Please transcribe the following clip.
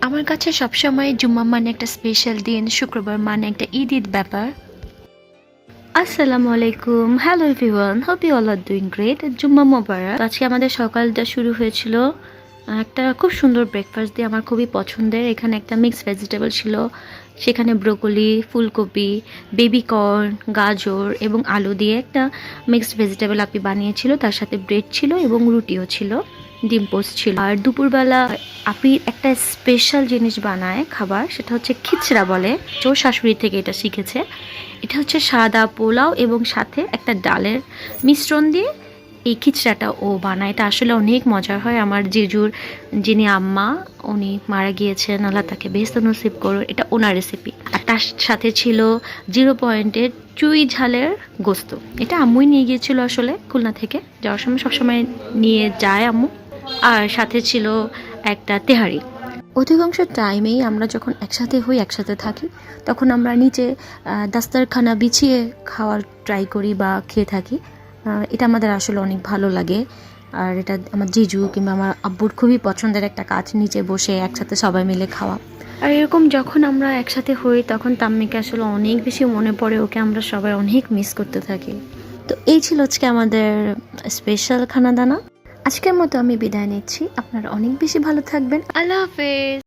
আমার কাছে সবসময় জুম্মা মানে একটা স্পেশাল দিন, শুক্রবার মানে একটা ঈদ ব্যাপার। আসসালামু আলাইকুম, hello everyone, hope you all are doing great. জুম্মা মোবারক। আজকে আমাদের সকালটা শুরু হয়েছিল একটা খুব সুন্দর ব্রেকফাস্ট দিয়ে, আমার খুবই পছন্দের। এখানে একটা মিক্সড ভেজিটেবল ছিল, সেখানে ব্রোকলি, ফুলকপি, বেবি কর্ন, গাজর এবং আলু দিয়ে একটা মিক্সড ভেজিটেবল আপনি বানিয়েছিল। তার সাথে ব্রেড ছিল এবং রুটিও ছিল, ডিম পোস্ট ছিল। আর দুপুরবেলা আপনি একটা স্পেশাল জিনিস বানায় খাবার, সেটা হচ্ছে খিচড়া বলে। ওর শাশুড়ি থেকে এটা শিখেছে। এটা হচ্ছে সাদা পোলাও এবং সাথে একটা ডালের মিশ্রণ দিয়ে এই খিচড়াটা ও বানায়। এটা আসলে অনেক মজার হয়। আমার জিজুর যিনি আম্মা, উনি মারা গিয়েছেন, আল্লাহ তাকে বেহেশত নসিব করুন, এটা ওনার রেসিপি। আর তার সাথে ছিল 0 পয়েন্টের চুই ঝালের গোস্ত। এটা আম্মুই নিয়ে গিয়েছিল আসলে খুলনা থেকে, যাওয়ার সময় সবসময় নিয়ে যায় আম্মু। আর সাথে ছিল একটা তেহারি। অধিকাংশ টাইমেই আমরা যখন একসাথে হই, একসাথে থাকি, তখন আমরা নিচে দাস্তারখানা বিছিয়ে খাওয়ার ট্রাই করি বা খেয়ে থাকি। এটা আমাদের আসলে অনেক ভালো লাগে। আর এটা আমার জিজু কিংবা আমার আব্বুর খুবই পছন্দের একটা কাজ, নিচে বসে একসাথে সবাই মিলে খাওয়া। আর এরকম যখন আমরা একসাথে হই, তখন তাম্মিকে আসলে অনেক বেশি মনে পড়ে, ওকে আমরা সবাই অনেক মিস করতে থাকি। তো এই ছিল আজকে আমাদের স্পেশাল খানাদানা। আজকের মতো আমি বিদায় নিচ্ছি। আপনারা অনেক বেশি ভালো থাকবেন। আল্লাহ হাফেজ।